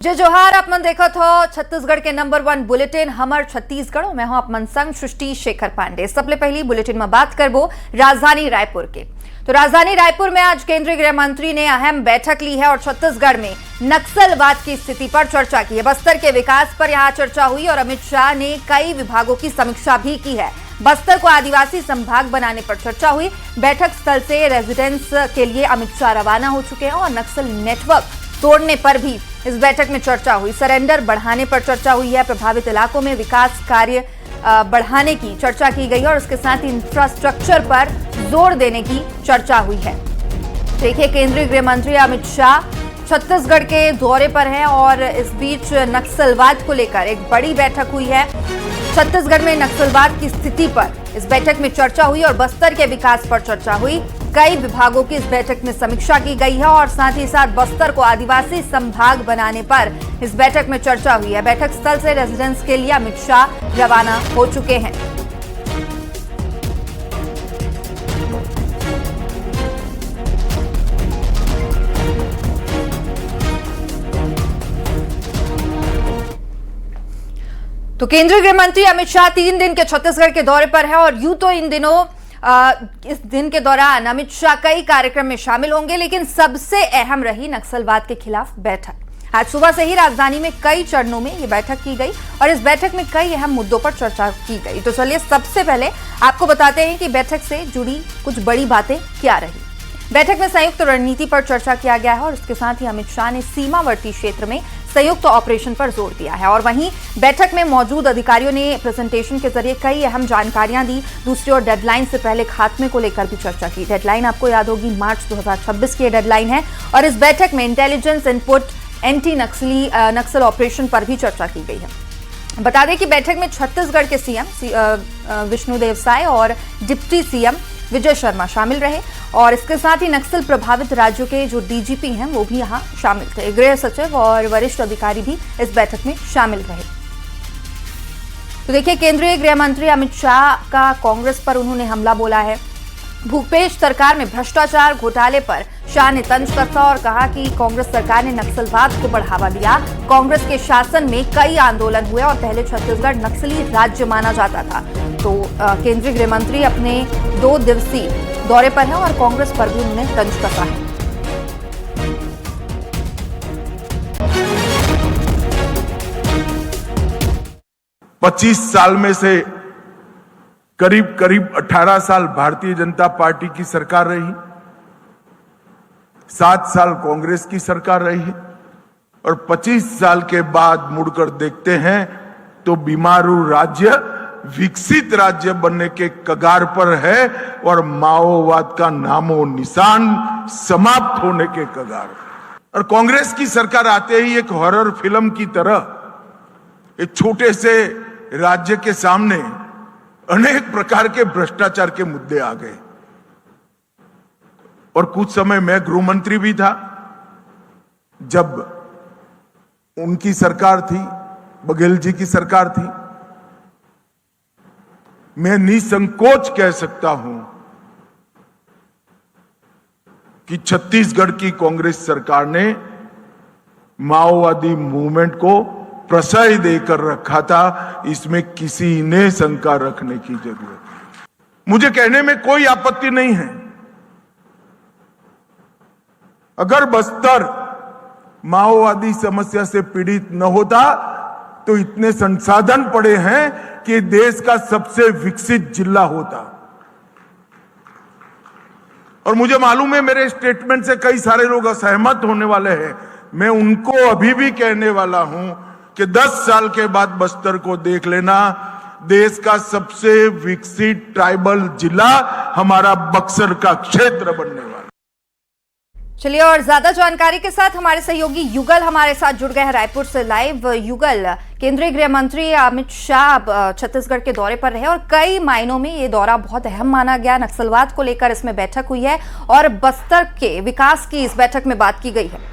जय जोहार। आप मन देखत हो छत्तीसगढ़ के नंबर 1 बुलेटिन हमर छत्तीसगढ़। मैं हूं आप मन संग सृष्टि शेखर पांडे। सबले पहली बुलेटिन में बात करबो राजधानी रायपुर के। तो राजधानी रायपुर में आज केंद्रीय गृह मंत्री ने अहम बैठक ली है और छत्तीसगढ़ में नक्सलवाद की स्थिति पर चर्चा की है। बस्तर के विकास पर यहां चर्चा हुई और अमित शाह ने कई विभागों की समीक्षा भी की है। बस्तर को आदिवासी संभाग बनाने पर चर्चा हुई। बैठक स्थल से रेजिडेंस के लिए अमित शाह रवाना हो चुके हैं और नक्सल नेटवर्क तोड़ने पर भी इस बैठक में चर्चा हुई। सरेंडर बढ़ाने पर चर्चा हुई है। प्रभावित इलाकों में विकास कार्य बढ़ाने की चर्चा की गई और उसके साथ ही इंफ्रास्ट्रक्चर पर जोर देने की चर्चा हुई है। देखिए, केंद्रीय गृह मंत्री अमित शाह छत्तीसगढ़ के दौरे पर हैं और इस बीच नक्सलवाद को लेकर एक बड़ी बैठक हुई है। छत्तीसगढ़ में नक्सलवाद की स्थिति पर इस बैठक में चर्चा हुई और बस्तर के विकास पर चर्चा हुई। कई विभागों की इस बैठक में समीक्षा की गई है और साथ ही साथ बस्तर को आदिवासी संभाग बनाने पर इस बैठक में चर्चा हुई है। बैठक स्थल से रेजिडेंस के लिए अमित शाह रवाना हो चुके हैं। तो केंद्रीय गृह मंत्री अमित शाह 3 दिन के छत्तीसगढ़ के दौरे पर है और यूं तो इन दिनों इस दिन के दौरान अमित शाह कई कार्यक्रम में शामिल होंगे, लेकिन सबसे अहम रही नक्सलवाद के खिलाफ बैठक। आज सुबह से ही राजधानी में कई चरणों में ये बैठक की गई और इस बैठक में कई अहम मुद्दों पर चर्चा की गई। तो चलिए सबसे पहले आपको बताते हैं कि बैठक से जुड़ी कुछ बड़ी बातें क्या रही। बैठक में संयुक्त रणनीति पर चर्चा किया गया है और इसके साथ ही अमित शाह ने सीमावर्ती क्षेत्र में संयुक्त ऑपरेशन पर जोर दिया है। और वहीं बैठक में मौजूद अधिकारियों ने प्रेजेंटेशन के जरिए कई अहम जानकारियां दी। दूसरी ओर डेडलाइन से पहले खात्मे को लेकर भी चर्चा की। डेडलाइन आपको याद होगी, मार्च 2026 की डेडलाइन है और इस बैठक में इंटेलिजेंस इनपुट, एंटी नक्सल ऑपरेशन पर भी चर्चा की गई है। बता दें कि बैठक में छत्तीसगढ़ के सीएम विष्णुदेव साय और डिप्टी सीएम विजय शर्मा शामिल रहे और इसके साथ ही नक्सल प्रभावित राज्यों के जो डीजीपी हैं वो भी यहां शामिल थे। गृह सचिव और वरिष्ठ अधिकारी भी इस बैठक में शामिल रहे। तो देखिए, केंद्रीय गृह मंत्री अमित शाह का कांग्रेस पर उन्होंने हमला बोला है। भूपेश सरकार में भ्रष्टाचार घोटाले पर शाह ने तंज कसा और कहा कि कांग्रेस सरकार ने नक्सलवाद को बढ़ावा दिया। कांग्रेस के शासन में कई आंदोलन हुए और पहले छत्तीसगढ़ नक्सली राज्य माना जाता था। तो केंद्रीय गृह मंत्री अपने 2 दिवसीय दौरे पर हैं और कांग्रेस पर भी उन्होंने तंज कसा है। पच्चीस साल में से करीब 18 साल भारतीय जनता पार्टी की सरकार रही, 7 साल कांग्रेस की सरकार रही और 25 साल के बाद मुड़कर देखते हैं तो बीमारू राज्य विकसित राज्य बनने के कगार पर है और माओवाद का नामो निशान समाप्त होने के कगार। और कांग्रेस की सरकार आते ही एक हॉरर फिल्म की तरह एक छोटे से राज्य के सामने अनेक प्रकार के भ्रष्टाचार के मुद्दे आ गए। और कुछ समय मैं गृह मंत्री भी था जब उनकी सरकार थी, बघेल जी की सरकार थी। मैं निसंकोच कह सकता हूं कि छत्तीसगढ़ की कांग्रेस सरकार ने माओवादी मूवमेंट को प्रश्रय देकर रखा था, इसमें किसी ने शंका रखने की जरूरत नहीं। मुझे कहने में कोई आपत्ति नहीं है, अगर बस्तर माओवादी समस्या से पीड़ित न होता तो इतने संसाधन पड़े हैं कि देश का सबसे विकसित जिला होता। और मुझे मालूम है मेरे स्टेटमेंट से कई सारे लोग असहमत होने वाले हैं। मैं उनको अभी भी कहने वाला हूं कि 10 साल के बाद बस्तर को देख लेना, देश का सबसे विकसित ट्राइबल जिला हमारा बक्सर का क्षेत्र बनने वाला। चलिए, और ज्यादा जानकारी के साथ हमारे सहयोगी युगल हमारे साथ जुड़ गए हैं रायपुर से लाइव। युगल, केंद्रीय गृह मंत्री अमित शाह छत्तीसगढ़ के दौरे पर रहे और कई मायनों में ये दौरा बहुत अहम माना गया। नक्सलवाद को लेकर इसमें बैठक हुई है और बस्तर के विकास की इस बैठक में बात की गई है।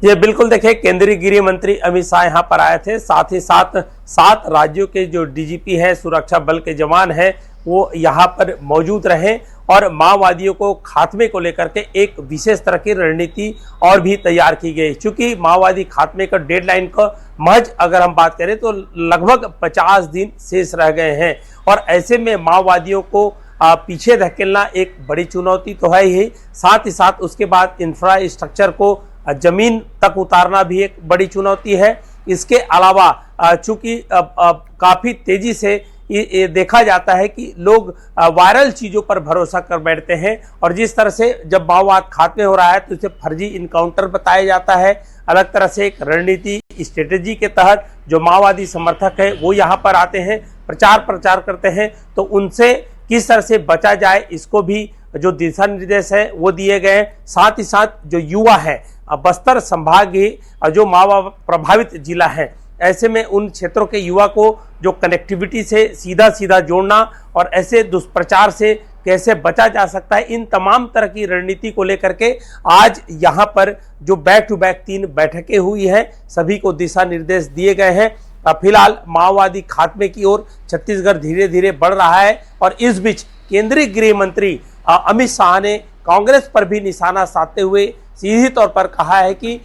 ये बिल्कुल देखिए, केंद्रीय गृह मंत्री अमित शाह यहाँ पर आए थे। साथ ही साथ 7 राज्यों के जो डीजीपी हैं, सुरक्षा बल के जवान हैं, वो यहाँ पर मौजूद रहें और माओवादियों को खात्मे को लेकर के एक विशेष तरह की रणनीति और भी तैयार की गई। चूंकि माओवादी खात्मे का डेडलाइन का महज अगर हम बात करें तो लगभग 50 दिन शेष रह गए हैं और ऐसे में माओवादियों को पीछे धकेलना एक बड़ी चुनौती तो है ही, साथ ही साथ उसके बाद इंफ्रास्ट्रक्चर को जमीन तक उतारना भी एक बड़ी चुनौती है। इसके अलावा चूंकि काफी तेजी से ये देखा जाता है कि लोग वायरल चीजों पर भरोसा कर बैठते हैं और जिस तरह से जब माओवाद खात्मे हो रहा है तो इसे फर्जी इनकाउंटर बताया जाता है। अलग तरह से एक रणनीति स्ट्रेटेजी के तहत जो माओवादी समर्थक है वो यहाँ पर आते हैं, प्रचार करते हैं, तो उनसे किस तरह से बचा जाए इसको भी जो दिशा निर्देश है वो दिए गए। साथ ही साथ जो युवा है, बस्तर संभागीय जो माओवाद प्रभावित जिला है, ऐसे में उन क्षेत्रों के युवा को जो कनेक्टिविटी से सीधा जोड़ना और ऐसे दुष्प्रचार से कैसे बचा जा सकता है, इन तमाम तरह की रणनीति को लेकर के आज यहाँ पर जो बैक टू बैक 3 बैठकें हुई हैं, सभी को दिशा निर्देश दिए गए हैं। फिलहाल माओवादी खात्मे की ओर छत्तीसगढ़ धीरे धीरे बढ़ रहा है और इस बीच केंद्रीय गृह मंत्री अमित शाह ने कांग्रेस पर भी निशाना साधते हुए सीधी तौर पर कहा है कि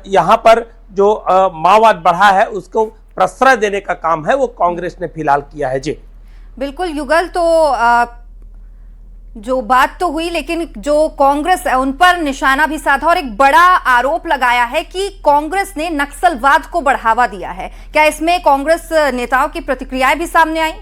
यहाँ पर जो माओवाद बढ़ा है उसको प्रश्रय देने का काम है वो कांग्रेस ने फिलहाल किया है। जी बिल्कुल युगल, तो जो बात तो हुई लेकिन जो कांग्रेस है उन पर निशाना भी साधा और एक बड़ा आरोप लगाया है कि कांग्रेस ने नक्सलवाद को बढ़ावा दिया है। क्या इसमें कांग्रेस नेताओं की प्रतिक्रियाएं भी सामने आई?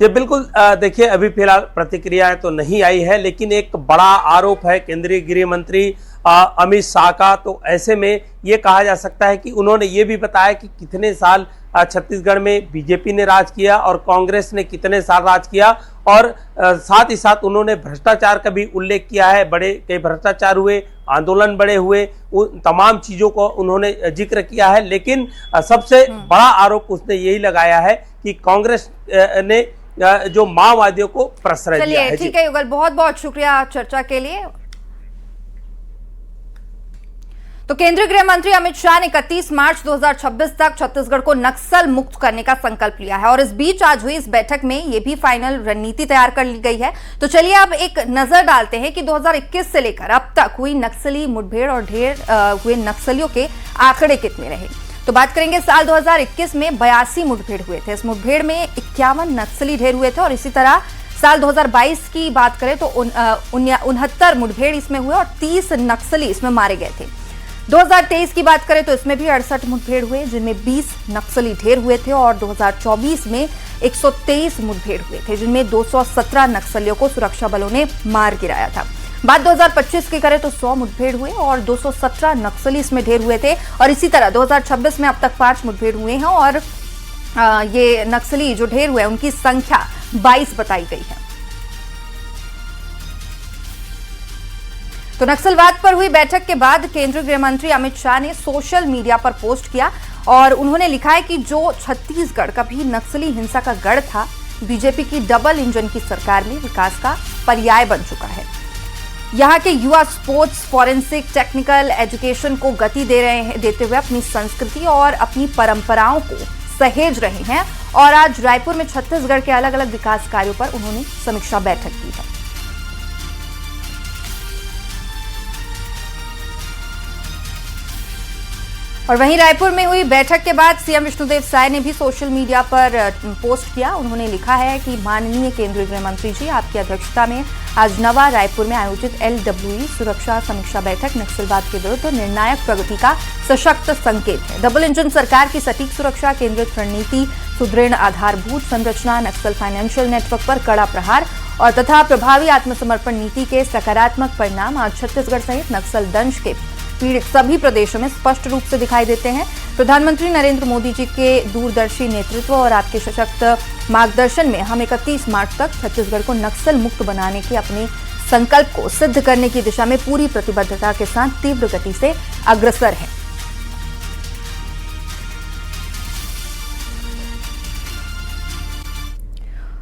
ये बिल्कुल देखिए, अभी फिलहाल प्रतिक्रियाएं तो नहीं आई है, लेकिन एक बड़ा आरोप है केंद्रीय गृह मंत्री अमित शाह का। तो ऐसे में ये कहा जा सकता है कि उन्होंने ये भी बताया कि कितने साल छत्तीसगढ़ में बीजेपी ने राज किया और कांग्रेस ने कितने साल राज किया और साथ ही साथ उन्होंने भ्रष्टाचार का भी उल्लेख किया है। बड़े कई भ्रष्टाचार हुए, आंदोलन बड़े हुए, उन तमाम चीज़ों को उन्होंने जिक्र किया है। लेकिन सबसे बड़ा आरोप उसने यही लगाया है कि कांग्रेस ने जो माओवादियों को प्रश्रय दिया है। ठीक है युगल, बहुत बहुत शुक्रिया चर्चा के लिए। तो केंद्रीय गृह मंत्री अमित शाह ने 31 मार्च 2026 तक छत्तीसगढ़ को नक्सल मुक्त करने का संकल्प लिया है और इस बीच आज हुई इस बैठक में यह भी फाइनल रणनीति तैयार कर ली गई है। तो चलिए अब एक नजर डालते हैं कि 2021 से लेकर अब तक हुई नक्सली मुठभेड़ और ढेर हुए नक्सलियों के आंकड़े कितने रहे। तो बात करेंगे साल 2021 में 82 मुठभेड़ हुए थे। इस मुठभेड़ में 51 नक्सली ढेर हुए थे और इसी तरह साल 2022 की बात करें तो 69 मुठभेड़ इसमें हुए और 30 नक्सली इसमें मारे गए थे। 2023 की बात करें तो इसमें भी 68 मुठभेड़ हुए जिनमें 20 नक्सली ढेर हुए थे और 2024 में 123 मुठभेड़ हुए थे जिनमें 217 नक्सलियों को सुरक्षा बलों ने मार गिराया था। बात 2025 की करें तो 100 मुठभेड़ हुए और 217 नक्सली इसमें ढेर हुए थे और इसी तरह 2026 में अब तक 5 मुठभेड़ हुए हैं और ये नक्सली जो ढेर हुए उनकी संख्या 22 बताई गई है। तो नक्सलवाद पर हुई बैठक के बाद केंद्रीय गृह मंत्री अमित शाह ने सोशल मीडिया पर पोस्ट किया और उन्होंने लिखा है कि जो छत्तीसगढ़ कभी नक्सली हिंसा का गढ़ था, बीजेपी की डबल इंजन की सरकार में विकास का पर्याय बन चुका है। यहाँ के युवा स्पोर्ट्स, फॉरेंसिक, टेक्निकल एजुकेशन को गति देते हुए अपनी संस्कृति और अपनी परंपराओं को सहेज रहे हैं और आज रायपुर में छत्तीसगढ़ के अलग अलग विकास कार्यों पर उन्होंने समीक्षा बैठक की है। और वहीं रायपुर में हुई बैठक के बाद सीएम विष्णुदेव साय ने भी सोशल मीडिया पर पोस्ट किया। उन्होंने लिखा है कि माननीय केंद्रीय गृह मंत्री जी, आपकी अध्यक्षता में आज नवा रायपुर में आयोजित LWE सुरक्षा समीक्षा बैठक नक्सलवाद के विरुद्ध निर्णायक प्रगति का सशक्त संकेत है। डबल इंजन सरकार की सटीक सुरक्षा, केंद्रित रणनीति, सुदृढ़ आधारभूत संरचना, नक्सल फाइनेंशियल नेटवर्क पर कड़ा प्रहार और तथा प्रभावी आत्मसमर्पण नीति के सकारात्मक परिणाम आज छत्तीसगढ़ सहित नक्सल दंश के पीड़ित सभी प्रदेशों में स्पष्ट रूप से दिखाई देते हैं। प्रधानमंत्री नरेंद्र मोदी जी के दूरदर्शी नेतृत्व और आपके सशक्त मार्गदर्शन में हम 31 मार्च तक छत्तीसगढ़ को नक्सल मुक्त बनाने के अपने संकल्प को सिद्ध करने की दिशा में पूरी प्रतिबद्धता के साथ तीव्र गति से अग्रसर हैं।